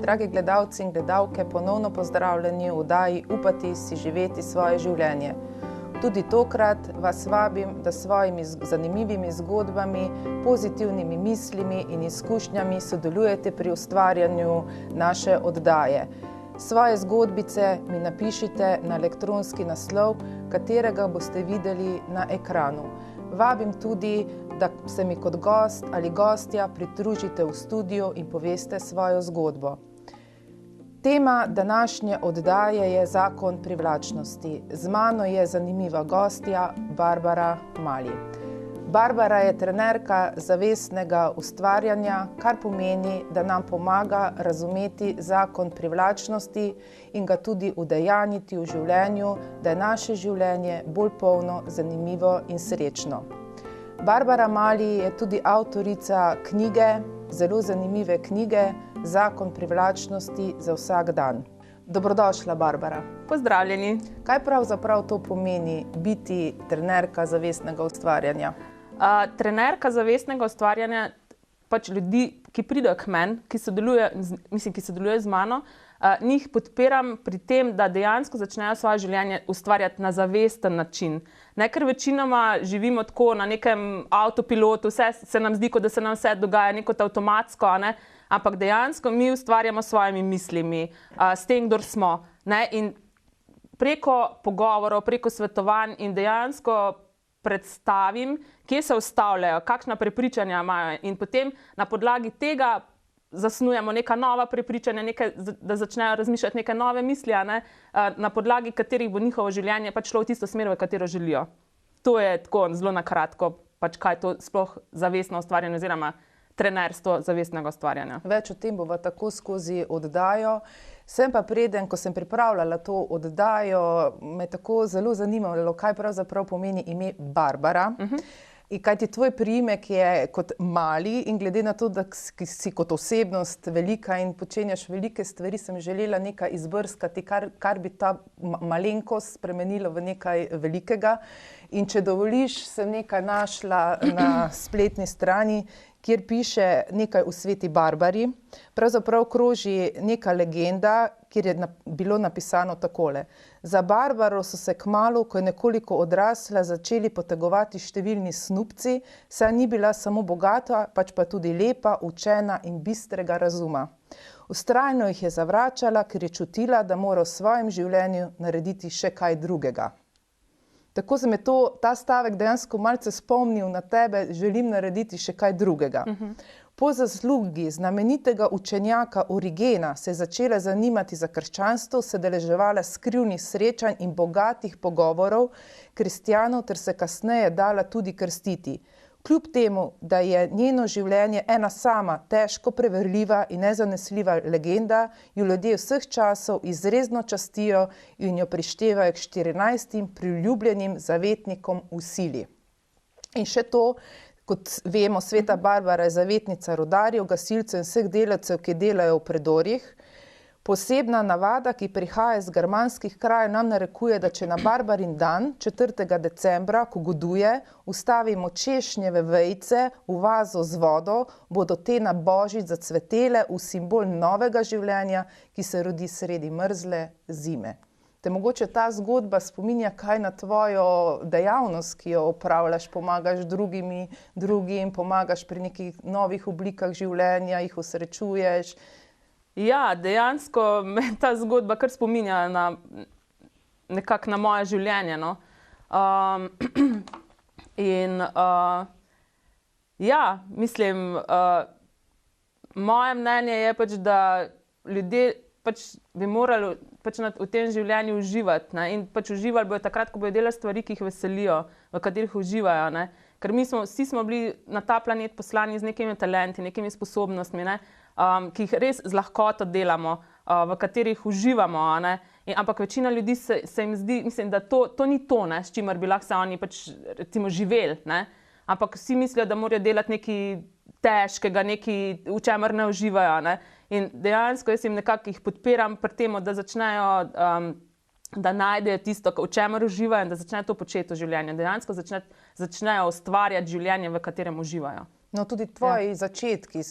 Dragi gledalci in gledalke, ponovno pozdravljeni v oddaji Upati si živeti svoje življenje. Tudi tokrat vas vabim, da s svojimi zanimivimi zgodbami, pozitivnimi mislimi in izkušnjami sodelujete pri ustvarjanju naše oddaje. Svoje zgodbice mi napišite na elektronski naslov, katerega boste videli na ekranu. Vabim tudi, da se mi kot gost ali gostja pridružite v studio in poveste svojo zgodbo. Tema današnje oddaje je Zakon privlačnosti. Z mano je zanimiva gostja Barbara Mali. Barbara je trenerka zavestnega ustvarjanja, kar pomeni, da nam pomaga razumeti zakon privlačnosti in ga tudi udejanjiti v življenju, da je naše življenje bolj polno, zanimivo in srečno. Barbara Mali je tudi avtorica knjige, zelo zanimive knjige, Zakon privlačnosti za vsak dan. Dobrodošla, Barbara. Pozdravljeni. Kaj pravzaprav to pomeni biti trenerka zavestnega ustvarjanja? Trenerka zavestnega ustvarjanja, pač ljudi, ki pridejo k meni, ki sodelujejo z mano, njih podpiram pri tem, da dejansko začnejo svoje življenje ustvarjati na zavesten način. Ne, ker večinoma živimo tako na nekem avtopilotu, vse se nam zdi, kot da se nam vse dogaja neko avtomatsko, ampak dejansko mi ustvarjamo s svojimi mislimi, s tem, kdor smo. Ne? In preko pogovorov, preko svetovanj in dejansko predstavim, kje se ustavljajo, kakšna prepričanja imajo in potem na podlagi tega zasnujemo neka nova prepričanja, da začnejo razmišljati neke nove misli, na podlagi katerih bo njihovo življenje pač šlo v tisto smer, v katero želijo. To je tako zelo na kratko, pač kaj je to sploh zavestno ustvarjanje oziroma trenerstvo zavestnega ustvarjanja. Več o tem bova tako skozi oddajo. Sem pa preden, ko sem pripravljala to oddajo, me tako zelo zanimalo, kaj pravzaprav pomeni ime Barbara. In kajti tvoj priimek je kot Mali in glede na to, da si kot osebnost velika in počenjaš velike stvari, sem želela nekaj izbrskati, kar bi ta malenkost spremenilo v nekaj velikega. In če dovoliš, sem nekaj našla na spletni strani, kjer piše nekaj o sveti Barbari. Pravzaprav kroži neka legenda, kjer je bilo napisano takole. Za Barbaro so se kmalu, ko je nekoliko odrasla, začeli potegovati številni snubci, saj ni bila samo bogata, pač pa tudi lepa, učena in bistrega razuma. Vztrajno jih je zavračala, ker je čutila, da mora v svojem življenju narediti še kaj drugega. Tako se me ta stavek dejansko malce spomnil na tebe, želim narediti še kaj drugega. Po zaslugi znamenitega učenjaka Origena se je začela zanimati za krščanstvo, se deleževala skrivnih srečanj in bogatih pogovorov kristjanov ter se kasneje dala tudi krstiti. Kljub temu, da je njeno življenje ena sama, težko preverljiva in nezanesljiva legenda, jo ljudje vseh časov izredno častijo in jo prištevajo k 14 priljubljenim zavetnikom v sili. In še to, kot vemo, sveta Barbara je zavetnica rudarjev, gasilcev in vseh delavcev, ki delajo v predorih. Posebna navada, ki prihaja iz germanskih krajev, nam narekuje, da če na Barbarin dan, 4. decembra, ko goduje, ustavimo češnjeve vejice v vazo z vodo, bodo te na Božič zacvetele v simbol novega življenja, ki se rodi sredi mrzle zime. Te mogoče ta zgodba spominja kaj na tvojo dejavnost, ki jo opravljaš, pomagaš drugim, pomagaš pri nekih novih oblikah življenja, jih osrečuješ. Ja, dejansko me ta zgodba kar spominja nekako na moje življenje. No. Mislim, moje mnenje je pač, da ljudje pač bi morali pač v tem življenju uživati. Ne. In pač uživali bojo takrat, ko bojo delali stvari, ki jih veselijo, v katerih uživajo. Ne. Ker vsi smo bili na ta planet poslani z nekimi talenti, nekimi sposobnostmi, ki jih res z lahkoto delamo, v katerih uživamo. Ampak večina ljudi se jim zdi, mislim, da to ni to, s čimer bi lahko se oni pač recimo živeli. Ampak vsi mislijo, da morajo delati nekaj težkega, nekaj, v čemer ne uživajo. In dejansko jaz jim nekako jih podpiram pri tem, da začnejo da najdejo tisto, v čemer uživajo in da začnejo to početi v življenju. Dejansko začnejo ustvarjati življenje, v katerem uživajo. No, tudi tvoji začetki,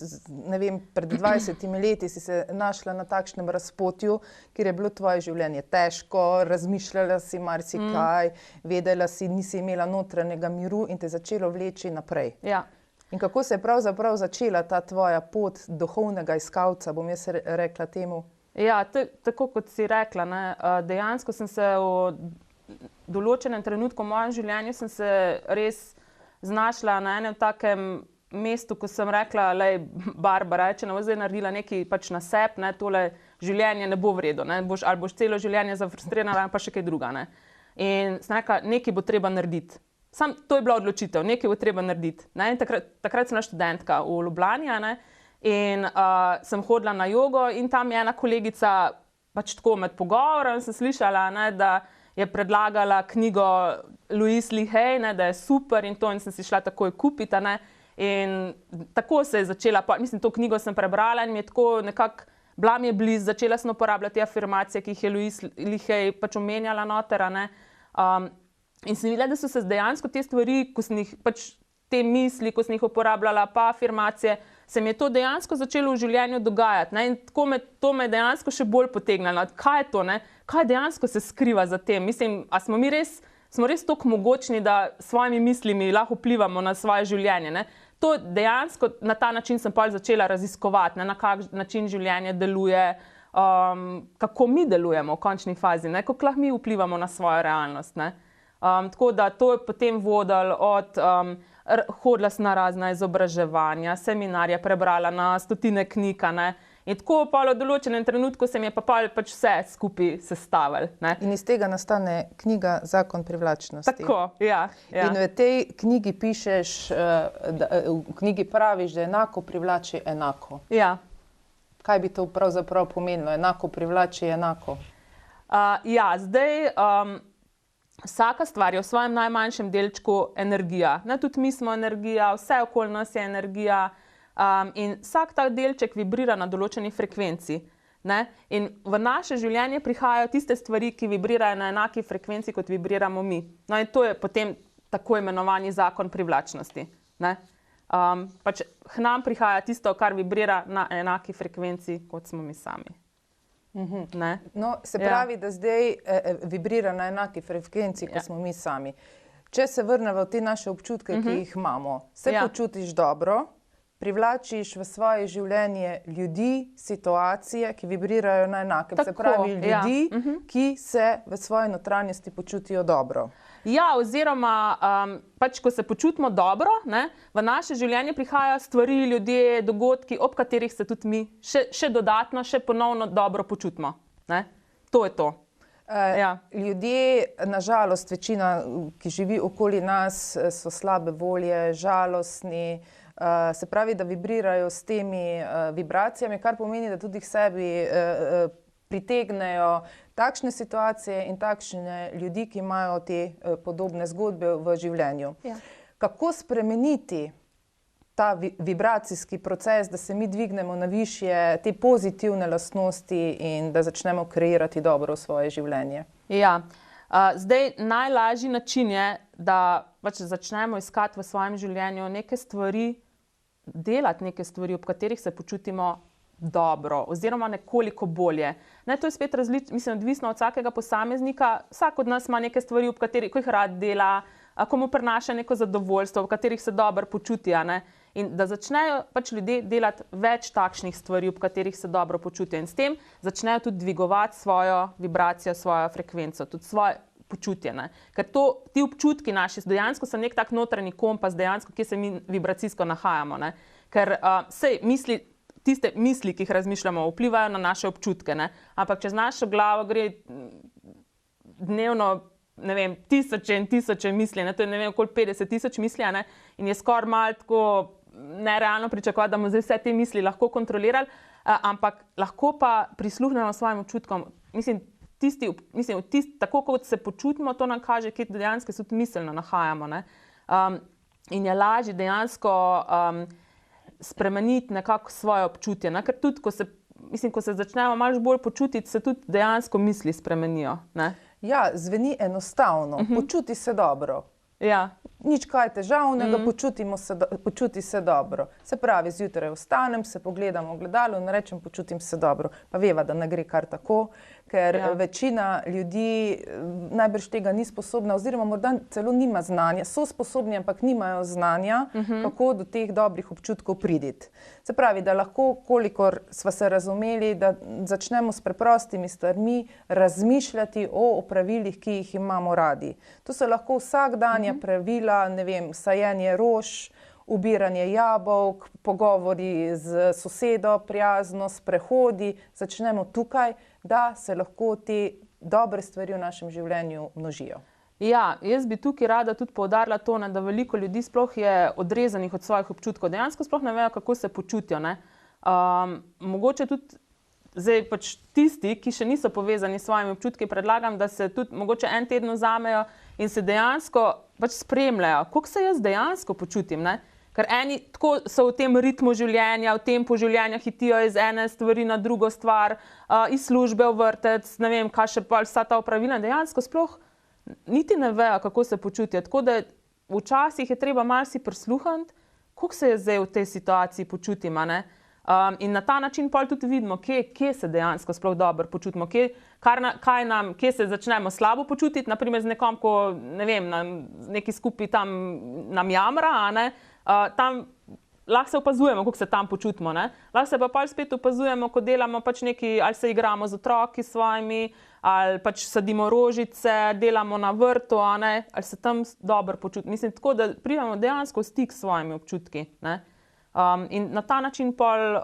ne vem, pred 20 leti si se našla na takšnem razpotju, kjer je bilo tvoje življenje težko, razmišljala si marsikaj, vedela si, nisi imela notranjega miru in te začelo vleči naprej. Ja. In kako se je pravzaprav začela ta tvoja pot duhovnega iskalca, bom jaz rekla temu? Ja, tako kot si rekla, ne, dejansko sem se v določenem trenutku v mojem življenju sem se res znašla na enem takem mestu, ko sem rekla, lej, Barbara, če ne boš zdaj naredila nekaj pač na sebi, tole življenje ne bo v redu, ali boš celo življenje zafrustrirana, ali pa še kaj druga. Ne. In sem rekla, nekaj bo treba narediti. Sam to je bila odločitev, nekaj bo treba narediti. Ne. In takrat sem bila študentka v Ljubljani, ne. In sem hodila na jogo in tam je ena kolegica pač tako med pogovorom sem slišala, ne, da je predlagala knjigo Louise Hay Hay, ne, da je super in to, in sem si šla takoj kupiti, ne. In tako se je začela, mislim, to knjigo sem prebrala in mi je tako nekako, bila mi je blizu, začela sem uporabljati te afirmacije, ki jih je Louise Hay pač omenjala noter, ne. In sem videla, da so se dejansko te stvari, ko sem jih pač te misli, ko sem jih uporabljala, pa afirmacije, se mi je to dejansko začelo v življenju dogajati. Ne? In to me dejansko še bolj potegnilo. Kaj je to? Ne? Kaj dejansko se skriva za tem? Mislim, a smo res toliko mogočni, da s svojimi mislimi lahko vplivamo na svoje življenje? Ne? To dejansko na ta način sem pa začela raziskovati, ne? Na kak način življenje deluje, kako mi delujemo v končni fazi, ne? Kako lahko mi vplivamo na svojo realnost. Ne? Tako da to je potem vodilo od hodila sem na razna izobraževanja, seminarje, prebrala na stotine knjig, ne. In tako pa v določenem trenutku se mi je pač vse skupaj sestavilo. In iz tega nastane knjiga Zakon privlačnosti. Tako, ja. In v tej knjigi pišeš, v knjigi praviš, da enako privlači enako. Ja. Kaj bi to pravzaprav pomenilo? Enako privlači enako? Ja, zdaj vsaka stvar je v svojem najmanjšem delčku energija. Ne, tudi mi smo energija, vse okoli nas je energija in vsak ta delček vibrira na določeni frekvenci. Ne? In v naše življenje prihajajo tiste stvari, ki vibrirajo na enaki frekvenci, kot vibriramo mi. No in to je potem tako imenovani zakon privlačnosti. Ne? Pač k nam prihaja tisto, kar vibrira na enaki frekvenci, kot smo mi sami. No, se pravi, da zdaj vibrira na enaki frekvenci, kot smo mi sami. Če se vrnemo v te naše občutke, ki jih imamo, se počutiš dobro, privlačiš v svoje življenje ljudi, situacije, ki vibrirajo na enakem. Se pravi, ljudi, ki se v svoji notranjosti počutijo dobro. Ja, oziroma, pač, ko se počutimo dobro, ne, v naše življenje prihajajo stvari, ljudje, dogodki, ob katerih se tudi mi še dodatno, še ponovno dobro počutimo. Ne. To je to. Ljudje, nažalost, večina, ki živi okoli nas, so slabe volje, žalostni, se pravi, da vibrirajo s temi vibracijami, kar pomeni, da tudi k sebi pritegnejo takšne situacije in takšne ljudi, ki imajo te podobne zgodbe v življenju. Ja. Kako spremeniti ta vibracijski proces, da se mi dvignemo na višje te pozitivne lastnosti in da začnemo kreirati dobro v svoje življenje? Ja. Zdaj, najlažji način je, da pač začnemo iskati v svojem življenju neke stvari, delati neke stvari, ob katerih se počutimo dobro oziroma nekoliko bolje. Ne, to je spet odvisno od vsakega posameznika. Vsak od nas ima neke stvari, ob katerih jih rad dela, ko mu prinaša neko zadovoljstvo, v katerih se dobro počuti. In da začnejo pač ljudje delati več takšnih stvari, ob katerih se dobro počutijo. In s tem začnejo tudi dvigovati svojo vibracijo, svojo frekvenco, tudi svoje počutje. Ne. Ker ti občutki naši dejansko so nek tak notranji kompas, dejansko, kje se mi vibracijsko nahajamo. Ne. Ker tiste misli, ki jih razmišljamo, vplivajo na naše občutke. Ne. Ampak čez našo glavo gre dnevno, ne vem, tisoče in tisoče misli, ne. To je, ne vem, okoli 50,000 misli, ne. In je skoraj malo tako nerealno pričakovati, da bomo zdaj vse te misli lahko kontrolirali, ampak lahko pa prisluhnemo svojim občutkom. Tako kot se počutimo, to nam kaže, kje dejansko se tudi miselno nahajamo. Ne. In je lažje dejansko spremeniti nekako svoje občutje. Ne? Ker tudi, ko se začnemo malo bolj počutiti, se tudi dejansko misli spremenijo. Ne? Ja, zveni enostavno. Počuti se dobro. Ja. nič kaj težavnega, počuti se dobro. Se pravi, zjutraj vstanem, se pogledam v ogledalo in rečem, počutim se dobro. Pa veva, da ne gre kar tako, ker večina ljudi najbrž tega ni sposobna oziroma morda celo nima znanja. So sposobni, ampak nimajo znanja, kako do teh dobrih občutkov priditi. Se pravi, da lahko, kolikor sva se razumeli, da začnemo s preprostimi stvarmi razmišljati o opravilih, ki jih imamo radi. To so lahko vsakdanja pravila, ne vem, sajenje rož, ubiranje jabolk, pogovori z sosedo, prijazno, sprehodi. Začnemo tukaj, da se lahko te dobre stvari v našem življenju množijo. Ja, jaz bi tukaj rada tudi poudarila to, da veliko ljudi sploh je odrezanih od svojih občutkov. Dejansko sploh ne vejo, kako se počutijo. Mogoče tudi zdaj pač tisti, ki še niso povezani s svojimi občutki, predlagam, da se tudi mogoče en teden vzamejo in se dejansko pač spremljajo, kako se jaz dejansko počutim. Ker eni tako so v tem ritmu življenja, v tempu življenja hitijo iz ene stvari na drugo stvar, iz službe v vrtec, ne vem, kaj še pa vsa ta opravila, dejansko sploh niti ne vejo, kako se počutijo. Tako da včasih je treba malo si prisluhniti, kako se je zdaj v tej situaciji počutim. In na ta način pol tudi vidimo, kje se dejansko sploh dobro počutimo, kje se začnemo slabo počutiti, naprimer z nekom, ko ne vem, neki skupaj tam nam jamra, tam lahko se opazujemo, kako se tam počutimo. Lahko se pa pol spet opazujemo, ko delamo pač neki, ali se igramo z otroki svojimi, ali pač sadimo rožice, delamo na vrtu, ali se tam dobro počutimo. Mislim, tako da pridemo dejansko v stik s svojimi občutki. In na ta način pol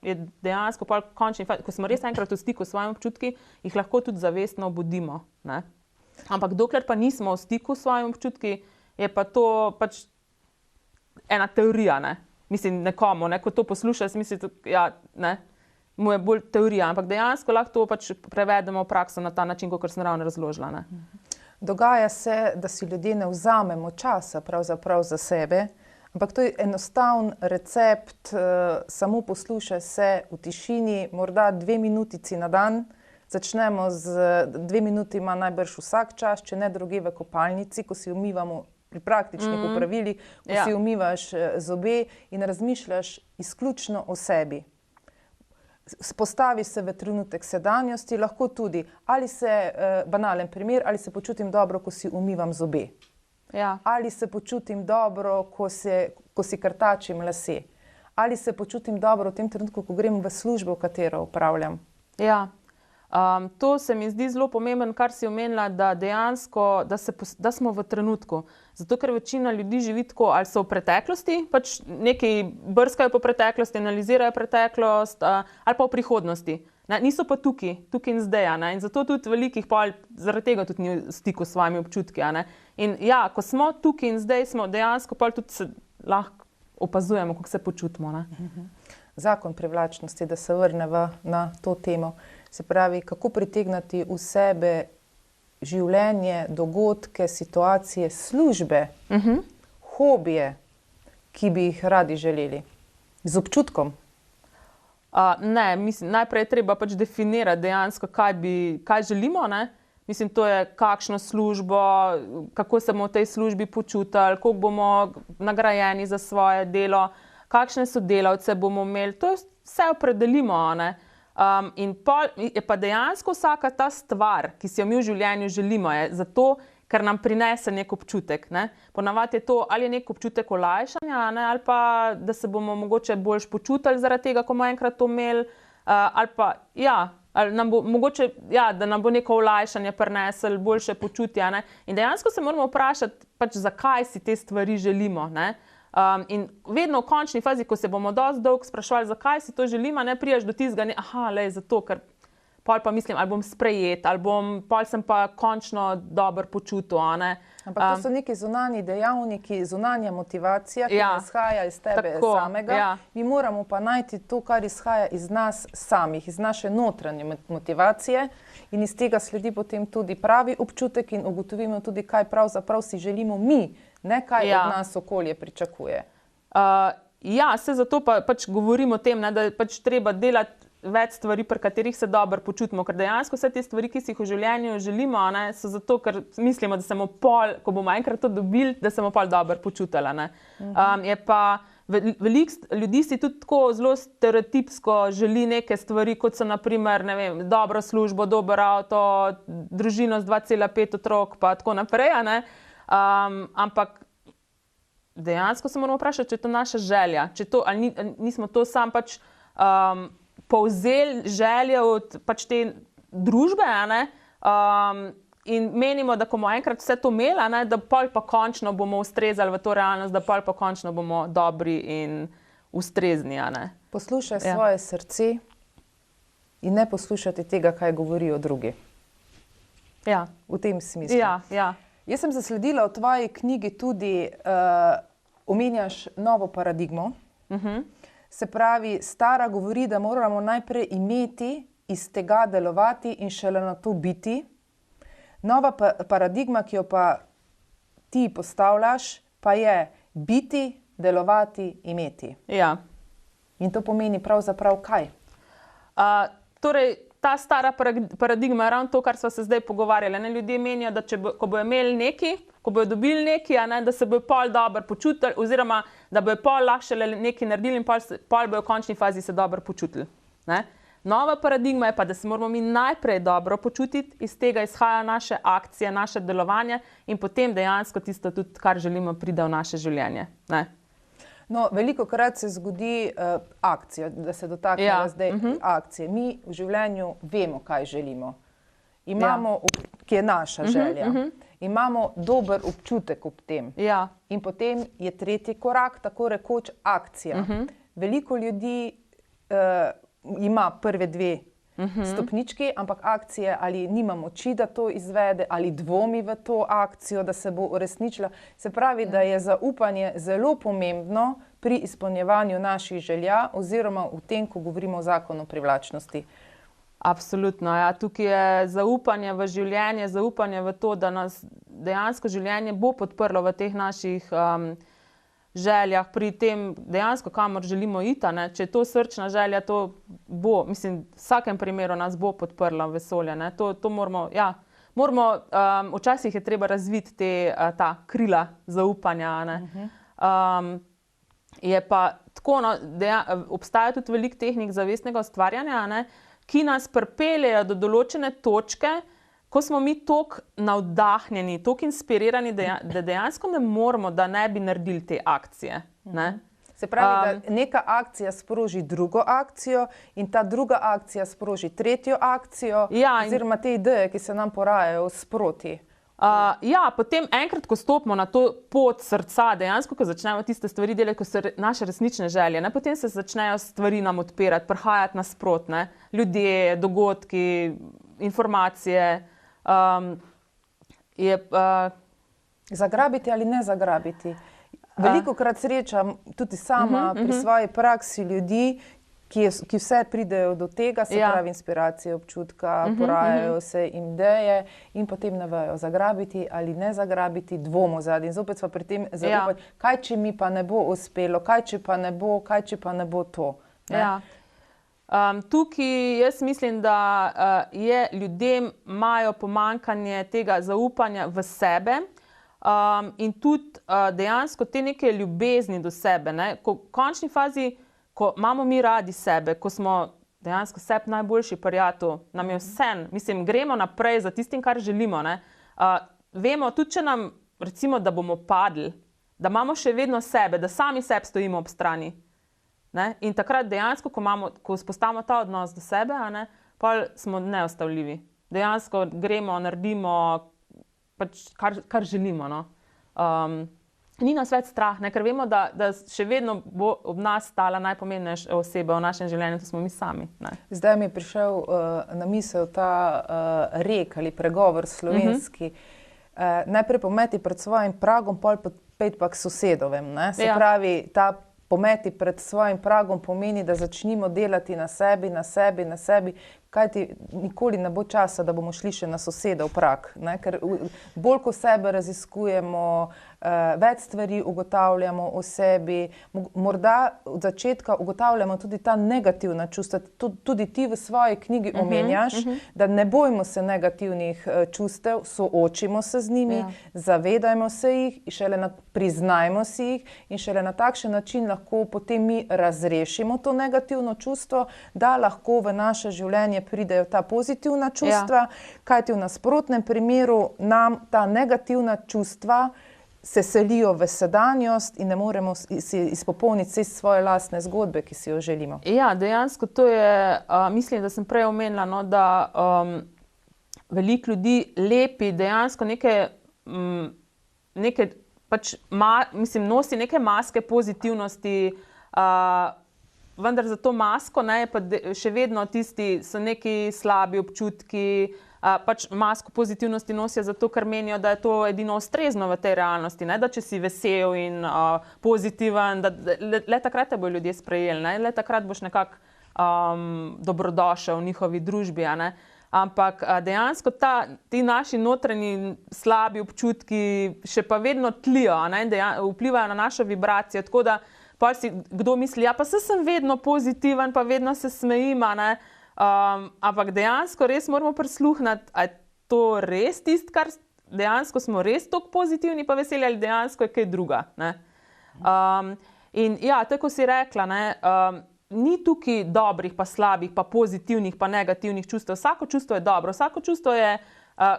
je dejansko pol končni faz, ko smo res enkrat v stiku s svojimi občutki, jih lahko tudi zavestno obudimo. Ampak dokler pa nismo v stiku s svojimi občutki, je pa to pač ena teorija. Mislim, nekomu, ko to posluša, misli, mu je bolj teorija, ampak dejansko lahko to pač prevedemo v prakso na ta način, kot sem ravno razložila. Dogaja se, da si ljudje ne vzamemo časa pravzaprav za sebe, ampak to je enostaven recept, samo poslušaj se v tišini, morda 2 minutici na dan. Začnemo z 2 minuti, ima najbrž vsak čas, če ne druge v kopalnici, ko si umivamo pri praktičnih opravilih, ko si umivaš zobe in razmišljaš izključno o sebi. Postavi se v trenutek sedanjosti, lahko tudi, ali se, banalen primer, ali se počutim dobro, ko si umivam zobe. Ali se počutim dobro, ko si krtačim lase. Ali se počutim dobro v tem trenutku, ko grem v službo, katero upravljam. To se mi zdi zelo pomembno, kar si omenila, da dejansko, da smo v trenutku. Zato, ker večina ljudi živi tako, ali so v preteklosti, pač nekaj brskajo po preteklosti, analizirajo preteklost, ali pa v prihodnosti. Niso pa tukaj in zdaj. In zato tudi velikih pol zaradi tega tudi ni v stiku s svojimi občutki. In ja, ko smo tukaj in zdaj, smo dejansko pol tudi se lahko opazujemo, kako se počutimo. Zakon privlačnosti, da se vrneva na to temo. Se pravi, kako pritegnati v sebe življenje, dogodke, situacije, službe, hobije, ki bi jih radi želeli. Z občutkom. Ne, mislim, najprej je treba pač definirati dejansko, kaj želimo. Mislim, to je kakšno službo, kako se bomo v tej službi počutili, koliko bomo nagrajeni za svoje delo, kakšne sodelavce bomo imeli. To vse opredelimo. In je pa dejansko vsaka ta stvar, ki si jo mi v življenju želimo, je zato, ker nam prinese nek občutek. Ponavadi je to ali je nek občutek olajšanja, ali pa da se bomo mogoče boljš počutili zaradi tega, ko bomo enkrat to imeli, ali pa ali nam bo mogoče, da nam bo neko olajšanje prineslo, boljše počutje. In dejansko se moramo vprašati, pač, zakaj si te stvari želimo. In vedno v končni fazi, ko se bomo dosti dolgo spraševali, zakaj si to želimo, prideš do tistega, zato, ker pol pa mislim, ali bom sprejet, ali pol sem pa končno dobro počutil. Ampak to so neki zunanji dejavniki, zunanja motivacija, ki izhaja iz tebe samega. Mi moramo pa najti to, kar izhaja iz nas samih, iz naše notranje motivacije in iz tega sledi potem tudi pravi občutek in ugotovimo tudi, kaj pravzaprav si želimo mi, ne kaj od nas okolje pričakuje. Se zato pač govorimo o tem, da pač treba delati več stvari, pri katerih se dobro počutimo, ker dejansko vse te stvari, ki si jih v življenju želimo, so zato, ker mislimo, da se bomo pol, ko bomo enkrat to dobili, da se bomo pol dobro počutili. Je pa veliko ljudi si tudi tako zelo stereotipsko želi neke stvari, kot so naprimer, ne vem, dobro službo, dober avto, družino z 2,5 otrok, pa tako naprej, ampak dejansko se moramo vprašati, če je to naša želja, če to, ali nismo to sam pač povzeli želje od pač te družbe, in menimo, da ko bomo enkrat vse to imeli, da pol pa končno bomo ustrezali v to realnost, da pol pa končno bomo dobri in ustrezni. Poslušaj svoje srce in ne poslušati tega, kaj govorijo drugi. Ja. V tem smislu. Ja. Jaz sem zasledila v tvoji knjigi tudi, omenjaš novo paradigmo. Se pravi, stara govori, da moramo najprej imeti, iz tega delovati in šele na to biti. Nova paradigma, ki jo pa ti postavljaš, pa je biti, delovati, imeti. Ja. In to pomeni pravzaprav kaj? Torej, ta stara paradigma je ravno to, kar smo se zdaj pogovarjali. Ljudje menijo, da ko bojo imeli nekaj, ko bojo dobili nekaj, da se bojo pol dobro počutili, oziroma da bojo pol lahko nekaj naredili in pol bojo v končni fazi se dobro počutili. Nova paradigma je pa, da se moramo mi najprej dobro počutiti, iz tega izhajajo naše akcije, naše delovanje in potem dejansko tisto tudi, kar želimo, pride v naše življenje. No, velikokrat se zgodi akcija, da se dotaknemo zdaj akcije. Mi v življenju vemo, kaj želimo. Imamo, ki je naša želja. Imamo dober občutek ob tem. In potem je tretji korak, tako rekoč akcija. Veliko ljudi ima prve dve stopnički, ampak akcije ali nima moči, da to izvede, ali dvomi v to akcijo, da se bo uresničila. Se pravi, da je zaupanje zelo pomembno pri izpolnjevanju naših želja oziroma v tem, ko govorimo o zakonu privlačnosti. Absolutno, ja. Tukaj je zaupanje v življenje, zaupanje v to, da nas dejansko življenje bo podprlo v teh naših željah, pri tem dejansko, kamor želimo iti. Če je to srčna želja, to bo, mislim, v vsakem primeru nas bo podprlo vesolje. To moramo, včasih je treba razviti ta krila zaupanja. Je pa tako, obstaja tudi veliko tehnik zavestnega ustvarjanja, ki nas pripeljejo do določene točke, ko smo mi toliko navdahnjeni, toliko inspirirani, da dejansko ne moremo, da ne bi naredili te akcije. Se pravi, da neka akcija sproži drugo akcijo in ta druga akcija sproži tretjo akcijo, oziroma te ideje, ki se nam porajajo sproti. Potem enkrat, ko stopimo na to pot srca, dejansko, ko začnemo tiste stvari delati, ko so naše resnične želje, potem se začnejo stvari nam odpirati, prihajati nasprot, ljudje, dogodki, informacije. Zagrabiti ali ne zagrabiti. Velikokrat srečam tudi sama pri svoji praksi ljudi, ki vse pridejo do tega, se pravi inspiracije, občutka, porajajo se jim ideje in potem ne vejo zagrabiti ali ne zagrabiti, dvom ozadaj. In zopet smo pri tem zaupati, kaj če mi pa ne bo uspelo, kaj če pa ne bo to. Tukaj jaz mislim, da je ljudem imajo pomanjkanje tega zaupanja v sebe in tudi dejansko te neke ljubezni do sebe. Ko v končni fazi, ko imamo mi radi sebe, ko smo dejansko sebi najboljši prijatelj, nam je vseeno, mislim, gremo naprej za tistim, kar želimo. Vemo tudi, če nam, recimo, da bomo padli, da imamo še vedno sebe, da sami sebi stojimo ob strani. In takrat dejansko, ko vzpostavimo ta odnos do sebe, pol smo neustavljivi. Dejansko gremo, naredimo pač kar želimo. Ni nas več strah, ker vemo, da še vedno bo ob nas stala najpomembnejša oseba v našem življenju, to smo mi sami. Zdaj mi je prišel na misel ta rek ali pregovor slovenski. Najprej pometi pred svojim pragom, pol pet pa k sosedovem. Se pravi, ta pometi pred svojim pragom pomeni, da začnimo delati na sebi, kajti nikoli ne bo časa, da bomo šli še na soseda v prak, ne? Ker bolj ko sebe raziskujemo, več stvari ugotavljamo o sebi, morda od začetka ugotavljamo tudi ta negativna čustva, tudi ti v svoji knjigi omenjaš, da ne bojmo se negativnih čustev, soočimo se z njimi, zavedajmo se jih, priznajmo si jih in šele na takšen način lahko potem mi razrešimo to negativno čustvo, da lahko v naše življenje pridejo ta pozitivna čustva, kajti v nasprotnem primeru nam ta negativna čustva se selijo v sedanjost in ne moremo si izpopolniti svoje lastne zgodbe, ki si jo želimo. Ja, dejansko to je, mislim, da sem prej omenila, no, da veliko ljudi lepi dejansko neke pač nosi neke maske pozitivnosti, vendar za to masko, ne, pa še vedno tisti so neki slabi občutki, pač masko pozitivnosti nosijo zato, ker menijo, da je to edino ustrezno v tej realnosti, ne? Da če si vesel in pozitiven, da le takrat te bojo ljudje sprejeli, ne? Le takrat boš nekako dobrodošel v njihovi družbi, ne? Ampak dejansko ti naši notranji slabi občutki še pa vedno tlijo, ne? Vplivajo na našo vibracijo, tako da pa si kdo misli, ja pa sem vedno pozitiven, pa vedno se smejim, ne? Ampak dejansko res moramo prisluhniti, a je to res tisto, kar dejansko smo res toliko pozitivni pa veseli, ali dejansko je kaj druga, ne? In ja, tako si rekla, ne, ni tukaj dobrih pa slabih pa pozitivnih pa negativnih čustev, vsako čustvo je dobro, vsako čustvo je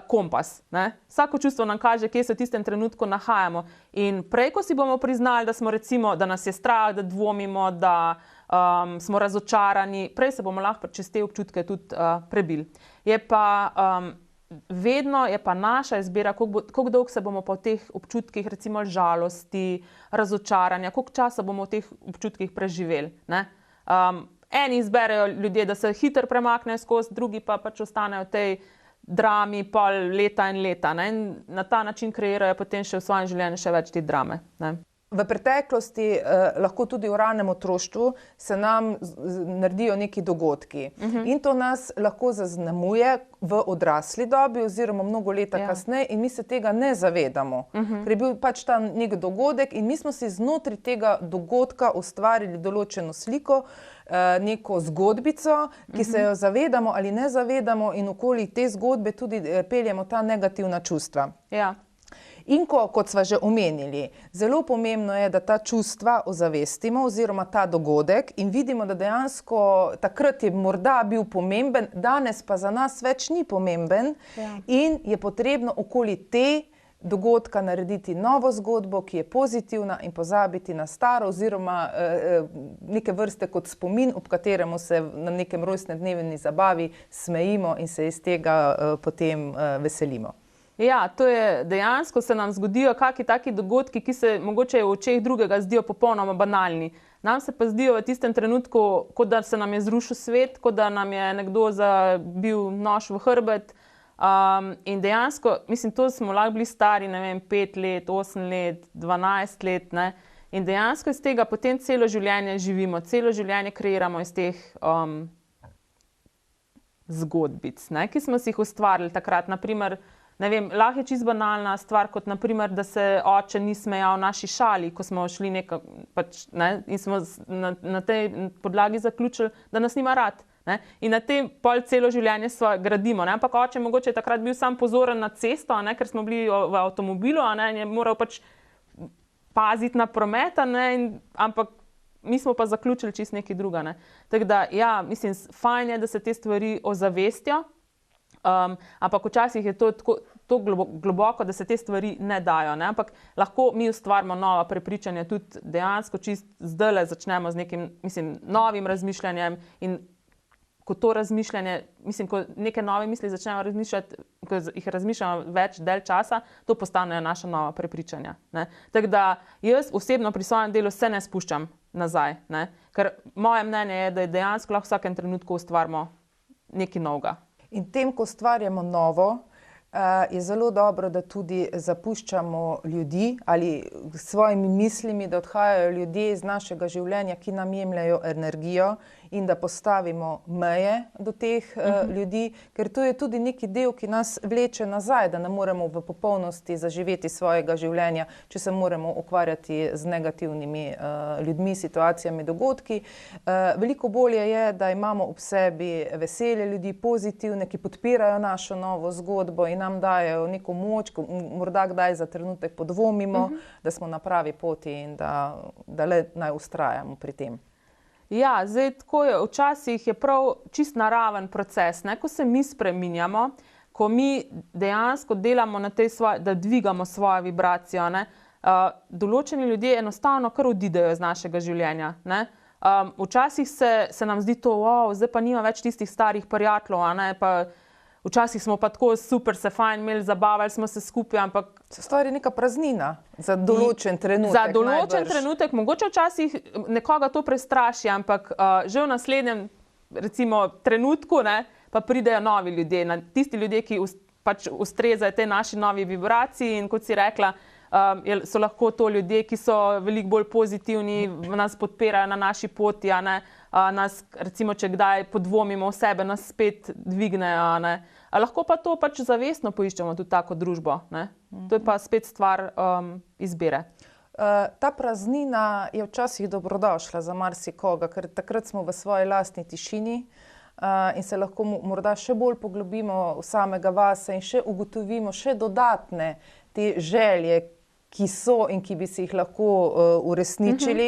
kompas, ne? Vsako čustvo nam kaže, kje se v tistem trenutku nahajamo in prej, ko si bomo priznali, da smo recimo, da nas je strah, da dvomimo, da smo razočarani, prej se bomo lahko čez te občutke tudi prebili. Je pa vedno je pa naša izbira, koliko dolgo se bomo pa v teh občutkih, recimo žalosti, razočaranja, koliko časa bomo v teh občutkih preživeli, ne? Eni izberejo ljudje, da se hitro premaknejo skozi, drugi pa pač ostanejo v tej drami pol leta in leta, ne? In na ta način kreirajo potem še v svojem življenju še več te drame, ne? V preteklosti, lahko tudi v ranem otroštvu, se nam naredijo neki dogodki. In to nas lahko zaznamuje v odrasli dobi oziroma mnogo leta kasneje in mi se tega ne zavedamo. Ker je bil pač ta nek dogodek in mi smo si znotraj tega dogodka ustvarili določeno sliko, neko zgodbico, ki se jo zavedamo ali ne zavedamo in okoli te zgodbe tudi peljemo ta negativna čustva. Ja. In kot sva že omenili, zelo pomembno je, da ta čustva ozavestimo oziroma ta dogodek in vidimo, da dejansko takrat je morda bil pomemben, danes pa za nas več ni pomemben in je potrebno okoli te dogodka narediti novo zgodbo, ki je pozitivna in pozabiti na staro oziroma neke vrste kot spomin, ob kateremu se na nekem rojstnodnevni zabavi smejimo in se iz tega potem veselimo. Ja, to je dejansko se nam zgodijo kakšni taki dogodki, ki se mogoče v očeh drugega zdijo popolnoma banalni. Nam se pa zdijo v tistem trenutku, kot da se nam je zrušil svet, kot da nam je nekdo zabil nož v hrbet. In dejansko, mislim, to smo lahko bili stari, ne vem, 5 let, 8 let, 12 let, ne. In dejansko iz tega potem celo življenje živimo, celo življenje kreiramo iz teh zgodbic, ne, ki smo si jih ustvarili takrat, naprimer. Ne vem, lahko je čisto banalna stvar, kot naprimer, da se oče ni smejal naši šali, ko smo šli in smo na tej podlagi zaključili, da nas nima rad, ne? In na tem pol celo življenje gradimo, ne? Ampak oče mogoče je takrat bil sam pozoren na cesto, ne? Ker smo bili v avtomobilu, ne? In je moral pač paziti na promet, ne? Ampak mi smo pa zaključili čisto nekaj druga, ne? Tako da, ja, mislim, fajn je, da se te stvari ozavestijo, ampak včasih je to tako globoko, da se te stvari ne dajo, ne? Ampak lahko mi ustvarimo nova prepričanja, tudi dejansko čist zdajle začnemo z nekim, mislim, novim razmišljanjem in ko to razmišljanje, mislim, ko neke nove misli začnemo razmišljati, ko jih razmišljamo več del časa, to postanejo naša nova prepričanja, ne? Tako da jaz osebno pri svojem delu se ne spuščam nazaj, ne? Ker moje mnenje je, da dejansko lahko v vsakem trenutku ustvarimo nekaj novega. In tem, ko ustvarjamo novo, je zelo dobro, da tudi zapuščamo ljudi ali s svojimi mislimi, da odhajajo ljudje iz našega življenja, ki nam jemljajo energijo in da postavimo meje do teh ljudi, ker to je tudi neki del, ki nas vleče nazaj, da ne moremo v popolnosti zaživeti svojega življenja, če se moramo ukvarjati z negativnimi ljudmi, situacijami, dogodki. Veliko bolje je, da imamo ob sebi veselje ljudi, pozitivne, ki podpirajo našo novo zgodbo in nam dajo neko moč, ko morda kdaj za trenutek podvomimo, da smo na pravi poti in da le naj ustrajamo pri tem. Ja, zdaj tako je, včasih je prav čist naraven proces, ne? Ko se mi spreminjamo, ko mi dejansko delamo na tej da dvigamo svojo vibracijo, ne? Določeni ljudje enostavno kar odidejo iz našega življenja, ne? Včasih se nam zdi to, zdaj pa nima več tistih starih prijateljev, a ne, pa včasih smo pa tako super se fajn imeli, zabavali smo se skupaj, ampak se stvari neka praznina za določen trenutek. Za določen trenutek, mogoče včasih nekoga to prestraši, ampak že v naslednjem, recimo, trenutku, ne, pa pridejo novi ljudje, tisti ljudje, ki pač ustrezajo tej naši novi vibraciji in kot si rekla, so lahko to ljudje, ki so veliko bolj pozitivni, nas podpirajo na naši poti, a ne, nas, recimo, če kdaj podvomimo v sebe, nas spet dvignejo, a ne. A lahko pa to pač zavestno poiščemo tudi tako družbo, ne. To je pa spet stvar izbire. Ta praznina je včasih dobrodošla za marsikoga, ker takrat smo v svoji lastni tišini in se lahko morda še bolj poglobimo v samega vase in še ugotovimo še dodatne te želje, ki so in ki bi si jih lahko uresničili.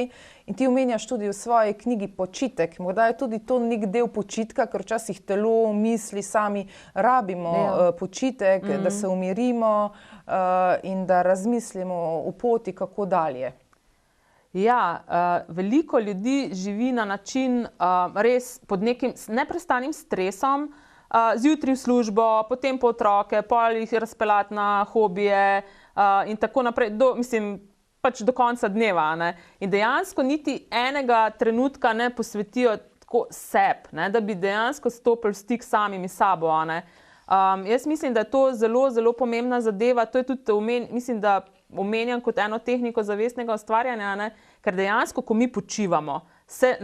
In ti omenjaš tudi v svoji knjigi Počitek. Morda je tudi to nek del počitka, ker včasih telo, misli sami rabimo počitek, da se umirimo in da razmislimo o poti, kako dalje. Ja, veliko ljudi živi na način res pod nekim neprestanim stresom, zjutraj v službo, potem po otroke, pol jih razpeljati na hobije in tako naprej, pač do konca dneva, ne. In dejansko niti enega trenutka ne posvetijo tako sebi, ne, da bi dejansko stopili v stik s samimi sabo, a ne. Jaz mislim, da je to zelo, zelo pomembna zadeva, to je tudi, mislim, da omenjam kot eno tehniko zavestnega ustvarjanja, ne, ker dejansko, ko mi počivamo, se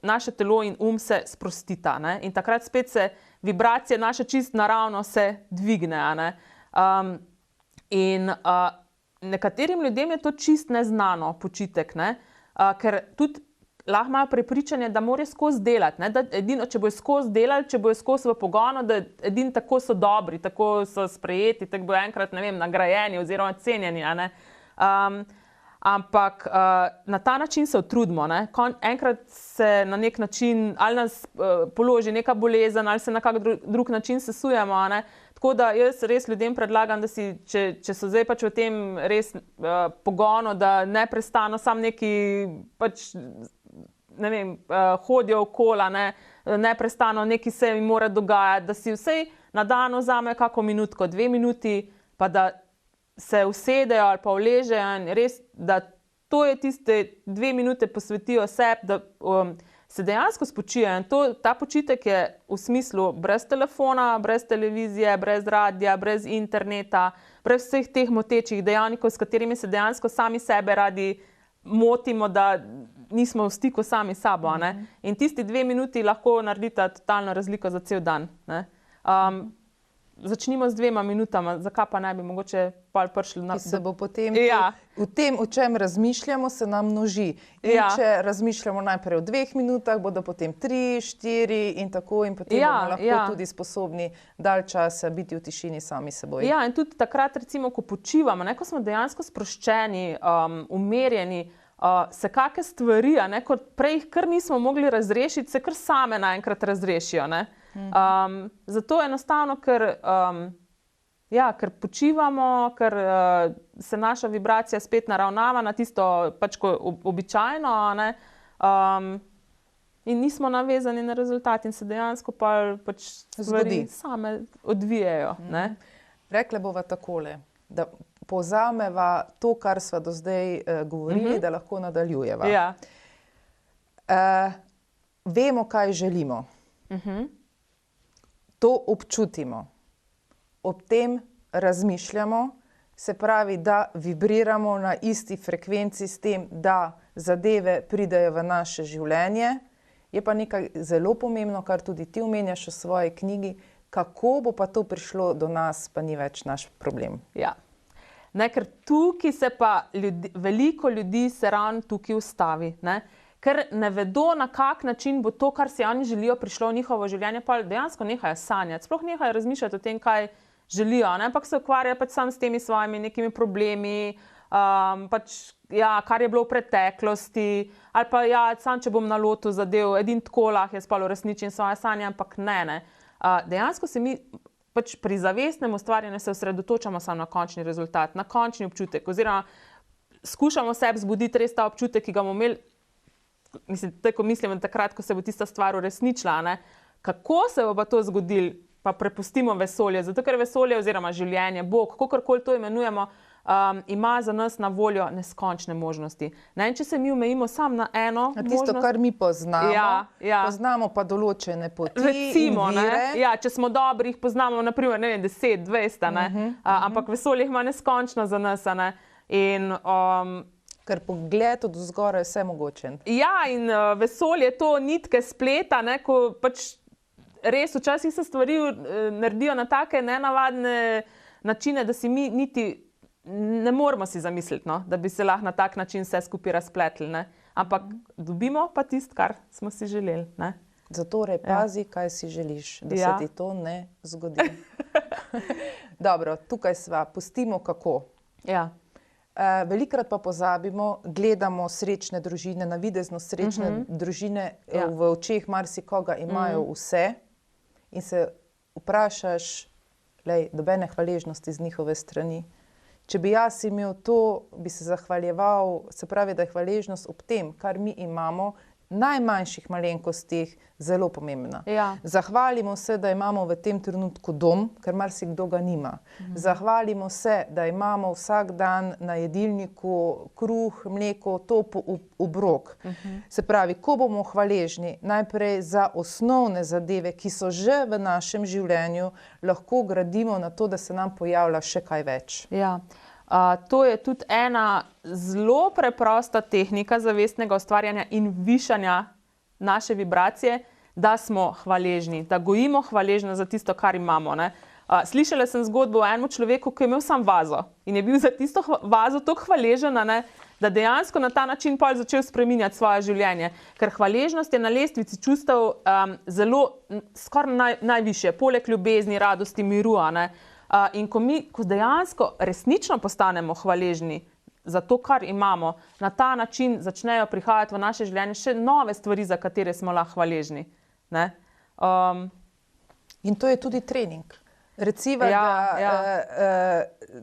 naše telo in se sprostita, ne, in takrat spet se vibracije naše čist naravno se dvigne, a ne. In nekaterim ljudem je to čist neznano, počitek, ne, ker tudi lahko imajo prepričanje, da morajo skozi delati, ne, da edino, če bojo skozi delali, če bojo skozi v pogonu, da edino tako so dobri, tako so sprejeti, tako bojo enkrat, ne vem, nagrajeni oziroma cenjeni, a ne. Ampak na ta način se utrudimo, ne. Enkrat se na nek način, ali nas položi neka bolezen, ali se na kak drug način sesujemo, a ne. Tako da jaz res ljudem predlagam, da si, če so zdaj pač v tem res pogonu, da neprestano samo neki pač, ne vem, hodijo okola, ne, neprestano nekaj se jim mora dogajati, da si vsej na dan vzamejo kako minutko, 2 minuti, pa da se usedejo ali pa uležejo in res, da to je tiste 2 minute posvetijo sebi, da se dejansko spočijo. In ta počitek je v smislu brez telefona, brez televizije, brez radia, brez interneta, brez vseh teh motečih dejavnikov, s katerimi se dejansko sami sebe radi motimo, da nismo v stiku sami s sabo, ne. In tisti 2 minuti lahko naredita totalno razliko za cel dan, ne. Začnimo z 2 minutama, zakaj pa ne bi mogoče pol prišli na... Ki se bo potem v tem, o čem razmišljamo, se nam množi. In če razmišljamo najprej v 2 minutah, bodo potem 3, 4 in tako in potem bomo lahko tudi sposobni dalj časa biti v tišini sami seboj. Ja, in tudi takrat, recimo, ko počivamo, ne, ko smo dejansko sproščeni, umirjeni, se kakšne stvari, ne, kot prej jih kar nismo mogli razrešiti, se kar same naenkrat razrešijo, ne. Zato enostavno, ker počivamo, ker se naša vibracija spet naravnava na tisto pač običajno, ne, in nismo navezani na rezultat in se dejansko pač stvari same odvijajo, ne. Rekla bova takole, da povzameva to, kar sva do zdaj govorili, da lahko nadaljujeva. Ja. Vemo, kaj želimo. To občutimo. Ob tem razmišljamo, se pravi, da vibriramo na isti frekvenci s tem, da zadeve pridejo v naše življenje Je pa nekaj zelo pomembno, kar tudi ti omenjaš v svoji knjigi, kako bo pa to prišlo do nas, pa ni več naš problem. Ja. Ne, ker tukaj se pa veliko ljudi se ravno tukaj ustavi, ne? Ker ne vedo, na kak način bo to, kar si oni želijo, prišlo v njihovo življenje, pa dejansko nehajo sanjati, sploh nehajo razmišljati o tem, kaj želijo, ne? Ampak se ukvarjajo pač sam s temi svojimi nekimi problemi, kar je bilo v preteklosti, ali pa sam, če bom na lotu zadev, edin tako lahko jaz pa uresničim svoje sanje, ampak ne. Dejansko se mi pač pri zavestnem ustvarjanju se osredotočamo samo na končni rezultat, na končni občutek, oziroma skušamo sebi zbuditi res ta občutek, ki ga bomo imeli, tako mislim, takrat, ko se bo tista stvar uresničila, ne? Kako se bo pa to zgodilo, pa prepustimo vesolje, zato ker vesolje oziroma življenje, Bog, kakorkoli to imenujemo, ima za nas na voljo neskončne možnosti. Ne? In če se mi omejimo samo na eno možnost... Tisto, kar mi poznamo, poznamo pa določene poti in vire. Ja, če smo dobri, jih poznamo, naprimer, 10, 200, ampak vesolje ima neskončno za nas, ne? In... Ker pogled od vzgora je vse mogočen. Ja, in vesolje to nitke spleta, ne, ko pač res včasih se stvari naredijo na take nenavadne načine, da si mi niti ne moramo si zamisliti, no, da bi se lahko na tak način vse skupaj razpletli, ne. Ampak dobimo pa tisto, kar smo si želeli, ne. Zatorej pazi, kaj si želiš, da se ti to ne zgodi. Dobro, tukaj sva, pustimo kako. Ja. Velikrat pa pozabimo, gledamo srečne družine, navidezno srečne družine, v očeh marsikoga imajo vse in se vprašaš, nobene hvaležnosti z njihove strani. Če bi jaz imel to, bi se zahvaljeval, se pravi, da je hvaležnost ob tem, kar mi imamo, najmanjših malenkostih zelo pomembna. Ja. Zahvalimo se, da imamo v tem trenutku dom, ker marsikdo ga nima. Zahvalimo se, da imamo vsak dan na jedilniku kruh, mleko, top obrok. Se pravi, ko bomo hvaležni najprej za osnovne zadeve, ki so že v našem življenju, lahko gradimo na to, da se nam pojavlja še kaj več. Ja. To je tudi ena zelo preprosta tehnika zavestnega ustvarjanja in višanja naše vibracije, da smo hvaležni, da gojimo hvaležnost za tisto, kar imamo, ne. Slišala sem zgodbo o enem človeku, ki je imel samo vazo in je bil za tisto vazo toliko hvaležen, ne, da dejansko na ta način pol začel spreminjati svoje življenje. Ker hvaležnost je na lestvici čustev zelo, skoraj najvišje, poleg ljubezni, radosti, miru, ne. In ko dejansko resnično postanemo hvaležni za to, kar imamo, na ta način začnejo prihajati v naše življenje še nove stvari, za katere smo lahko hvaležni. Ne? In to je tudi trening. Reciva,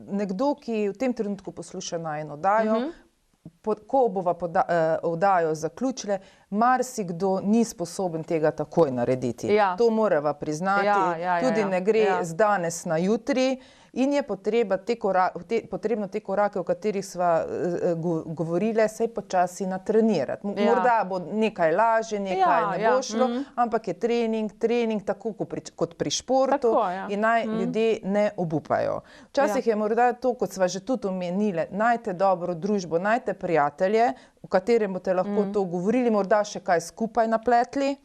nekdo, ki v tem trenutku posluša najino oddajo, ko bova oddajo zaključile, marsikdo ni sposoben tega takoj narediti. Ja. To morava priznati. Tudi ne gre z danes na jutri in je potrebno te korake, o katerih sva govorile, saj počasi natrenirati. Morda bo nekaj lažje, nekaj ne bo šlo, ampak je trening tako kot pri športu in naj ljudje ne obupajo. Včasih je morda to, kot sva že tudi omenile, najte dobro družbo, najte prijatelje, v katerem boste lahko to govorili, morda še kaj skupaj napletli.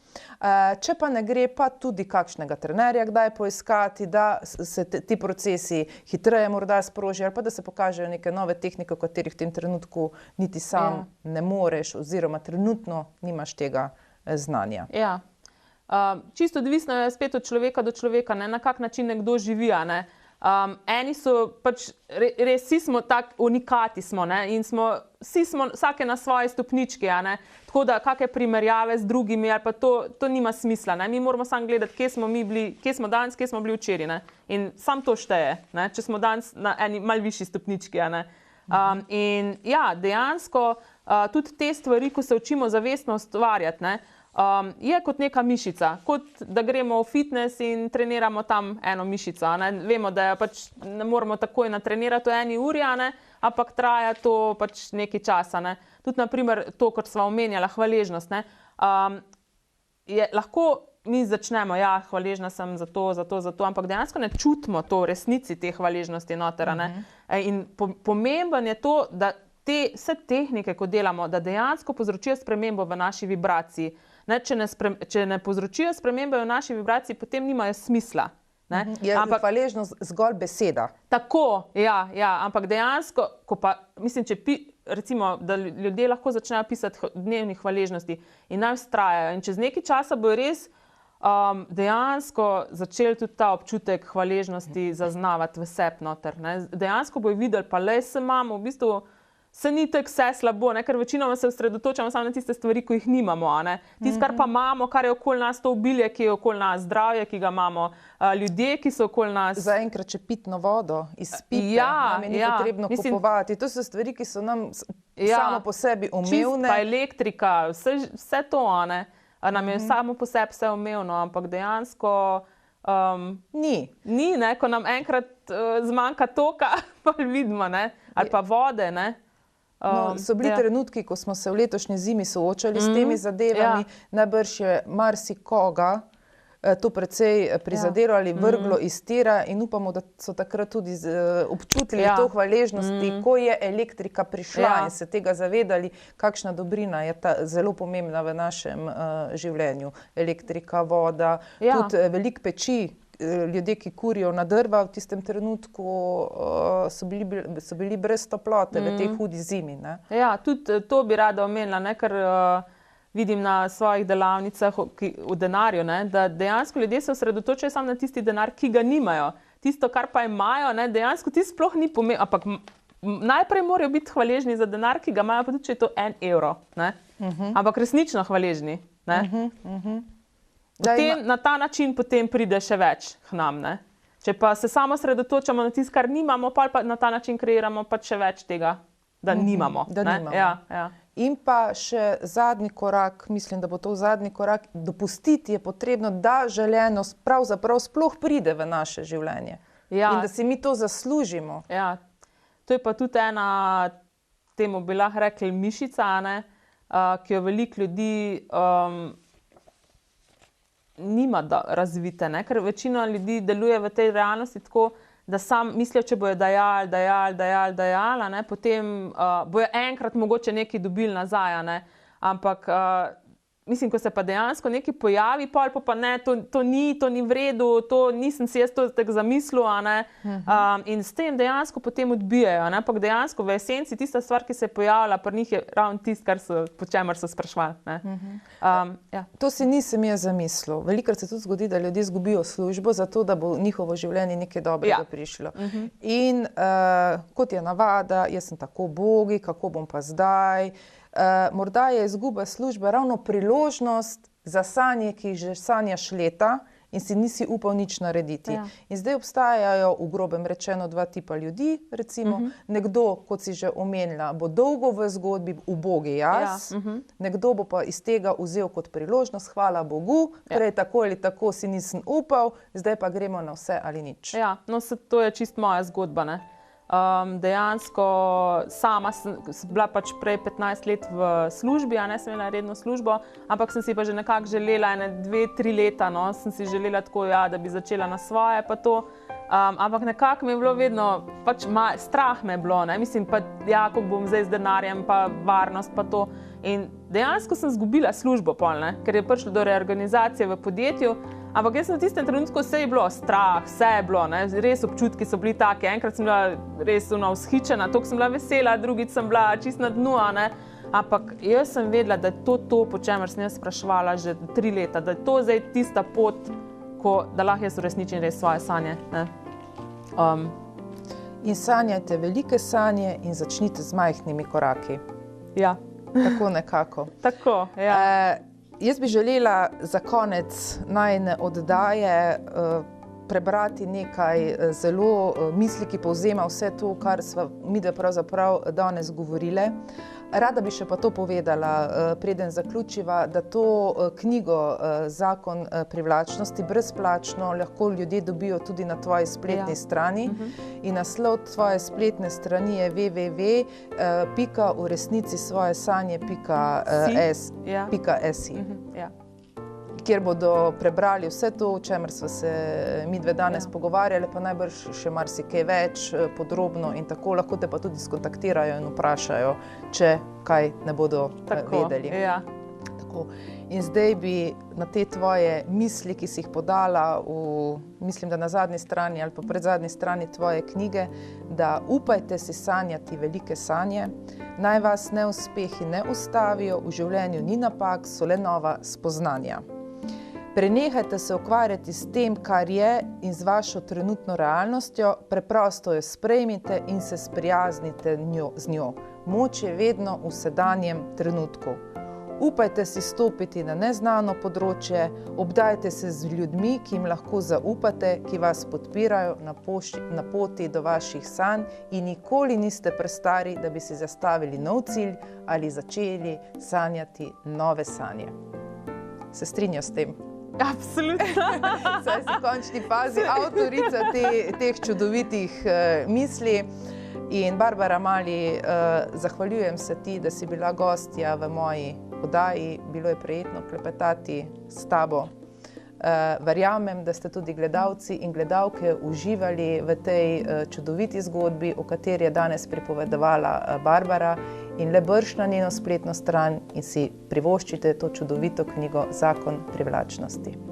Če pa ne gre, pa tudi kakšnega trenerja kdaj poiskati, da se ti procesi hitreje morda sprožijo, ali pa da se pokažejo neke nove tehnike, v katerih v tem trenutku niti sam ne moreš oziroma trenutno nimaš tega znanja. Ja. Čisto odvisno je spet od človeka do človeka, ne? Na kak način nekdo živi, ne? Eni so pač, res vsi smo tak unikati smo, ne? In vsi smo vsake na svoji stopnički, ne? Tako da kakšne primerjave z drugimi, ali pa to nima smisla, ne? Mi moramo samo gledati, kje smo mi bili, kje smo danes, kje smo bili včeraj, ne? In samo to šteje, ne? Če smo danes na eni malo višji stopnički, ne? In ja, dejansko tudi te stvari, ko se učimo zavestno ustvarjati, ne? Je kot neka mišica, kot da gremo v fitness in treniramo tam eno mišico, ne? Vemo, da jo pač ne moramo takoj natrenirati v 1 uri, ne? Ampak traja to pač nekaj časa, ne? Tudi naprimer to, kot sva omenjala, hvaležnost, ne? Lahko mi začnemo, hvaležna sem za to, ampak dejansko ne čutimo to v resnici te hvaležnosti noter, ne? In pomemben je to, da vse tehnike, ko delamo, da dejansko povzročijo spremembo v naši vibraciji. Ne, če ne povzročijo spremembe v naši vibraciji, potem nimajo smisla. Ne? Je hvaležnost zgolj beseda. Tako, ja, ampak dejansko, mislim, recimo, da ljudje lahko začnejo pisati dnevnih hvaležnosti in naj vztrajajo. In čez nekaj časa bo res dejansko začeli tudi ta občutek hvaležnosti zaznavati v sebi noter. Ne? Dejansko bojo videli, pa le se imamo v bistvu. Se ni tako vse slabo, ne? Ker večinoma se osredotočamo samo na tiste stvari, ki jih nimamo. Tisto, kar pa imamo, kar je okoli nas, to obilje, ki je okoli nas, zdravje, ki ga imamo, ljudje, ki so okoli nas. Zaenkrat, če pitno vodo iz pipe, nam je ni potrebno kupovati. To so stvari, ki so nam samo po sebi umevne. Pa elektrika, vse to, nam je samo po sebi vse umevno, ampak dejansko ni, ne? Ko nam enkrat zmanjka toka, pa vidimo, ne? Ali pa vode, ne? So bili trenutki, ko smo se v letošnji zimi soočali s temi zadevami, najbrž je marsikoga to precej prizadelo ali vrglo iz tira in upamo, da so takrat tudi občutili to hvaležnosti, ko je elektrika prišla in se tega zavedali, kakšna dobrina je ta zelo pomembna v našem življenju. Elektrika, voda, tudi veliko peči. Ljudje, ki kurijo na drva, v tistem trenutku so bili brez toplote v tej hudi zimi. Ne? Ja, tudi to bi rada omenila, ne? Ker vidim na svojih delavnicah v denarju, ne? Da dejansko ljudje se osredotočajo samo na tisti denar, ki ga nimajo. Tisto, kar pa imajo, ne? Dejansko ti sploh ni pomembno, ampak najprej morajo biti hvaležni za denar, ki ga imajo, pa tudi, če je to 1 evro. Ne? Ampak resnično hvaležni. Ne? Na ta način potem pride še več k nam. Ne? Če pa se samo sredotočamo na tisto, kar nimamo, pa na ta način kreiramo pa še več tega, da nimamo. Ja. In pa še zadnji korak, mislim, da bo to zadnji korak, dopustiti je potrebno, da želenost pravzaprav sploh pride v naše življenje. In da si mi to zaslužimo. Ja. To je pa tudi ena, temu bi lahko rekli mišica, ki jo veliko ljudi nima razvite, ne? Ker večina ljudi deluje v tej realnosti tako, da sam mislijo, če bojo dajali, ne? Potem bojo enkrat mogoče nekaj dobili nazaj, ne? Ampak mislim, ko se pa dejansko nekaj pojavi, pa ne, to ni v redu, nisem si jaz to tako zamislil, in s tem dejansko potem odbijajo, ne? Ampak dejansko v esenci tista stvar, ki se je pojavila, pri njih je ravno tisto, po čemer so sprašvali. Ne? To si nisem jaz zamislil. Velikokrat se tudi zgodi, da ljudje izgubijo službo, zato da bo njihovo življenje nekaj dobrega prišlo. In kot je navada, jaz sem tako ubogi, kako bom pa zdaj. Morda je izguba službe ravno priložnost za sanje, ki jih že sanjaš leta in si nisi upal nič narediti. In zdaj obstajajo, v grobem rečeno, 2 tipa ljudi, recimo. Nekdo, kot si že omenila, bo dolgo v zgodbi ubogi jaz, nekdo bo pa iz tega vzel kot priložnost, hvala Bogu, prej tako ali tako si nisem upal, zdaj pa gremo na vse ali nič. Ja, no, to je čist moja zgodba, ne? Dejansko sama sem bila pač prej 15 let v službi, sem imela redno službo, ampak sem si pa že nekako želela 2-3 leta, sem si želela tako, da bi začela na svoje pa to, ampak nekako mi je bilo vedno, pač strah me je bilo, ne? Mislim pa, kako bom zdaj z denarjem, pa varnost pa to. In dejansko sem izgubila službo pol, ne? Ker je prišlo do reorganizacije v podjetju. Ampak jaz sem v tistem trenutku, vse je bilo strah, vse je bilo, ne? Res občutki so bili taki. Enkrat sem bila res vzhičena, toliko sem bila vesela, drugič sem bila čist na dnu, ne? Ampak jaz sem vedela, da je to, po čemer sem jaz spraševala že 3 leta, da je to zdaj tista pot, da lahko jaz uresničim res svoje sanje. Ne? In sanjajte velike sanje in začnite z majhnimi koraki. Ja. Tako nekako. Tako, ja. Jaz bi želela za konec najine oddaje prebrati nekaj zelo misli, ki povzema vse to, kar sva midve pravzaprav danes govorile. Rada bi še pa to povedala, preden zaključiva, da to knjigo Zakon privlačnosti brezplačno lahko ljudje dobijo tudi na tvoji spletni strani. In naslov tvoje spletne strani je www.uresnicisvojesanje.si, kjer bodo prebrali vse to, o čemer sva se midve danes pogovarjali, pa najbrž še marsikaj več podrobno in tako. Lahko te pa tudi skontaktirajo in vprašajo, če kaj ne bodo vedeli. Ja. Tako. In zdaj bi na te tvoje misli, ki si jih podala mislim, da na zadnji strani ali pa predzadnji strani tvoje knjige, da upajte si sanjati velike sanje, naj vas neuspehi ne ustavijo, v življenju ni napak, so le nova spoznanja. Prenehajte se ukvarjati s tem, kar je, in z vašo trenutno realnostjo, preprosto jo sprejmite in se sprijaznite z njo. Moč je vedno v sedanjem trenutku. Upajte si stopiti na neznano področje, obdajte se z ljudmi, ki jim lahko zaupate, ki vas podpirajo na poti do vaših sanj in nikoli niste prestari, da bi si zastavili nov cilj ali začeli sanjati nove sanje. Se strinja s tem? Absolutno. Saj si v končni fazi avtorica teh čudovitih misli. In Barbara Mali, zahvaljujem se ti, da si bila gostja v moji oddaji. Bilo je prijetno klepetati s tabo. Verjamem, da ste tudi gledalci in gledalke uživali v tej čudoviti zgodbi, o kateri je danes pripovedovala Barbara. In le brž na njeno spletno stran in si privoščite to čudovito knjigo Zakon privlačnosti.